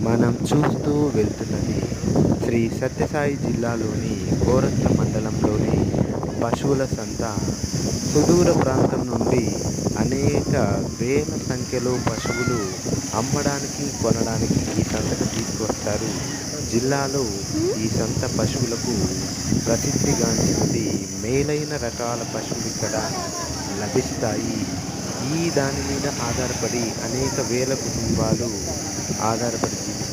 మనం చూస్తూ వెళ్తున్నది శ్రీ సత్యసాయి జిల్లాలోని కోరంత మండలంలోని పశువుల సంత. సుదూర ప్రాంతం నుండి అనేక వేల సంఖ్యలో పశువులు అమ్మడానికి కొనడానికి ఈ సంతకు తీసుకువస్తారు. జిల్లాలో ఈ సంత పశువులకు ప్రసిద్ధిగాంచినది. మేలైన రకాల పశువులు ఇక్కడ లభిస్తాయి. ఈ దాని మీద ఆధారపడి అనేక వేల కుటుంబాలు ఆధారపడి జీవిస్తాయి.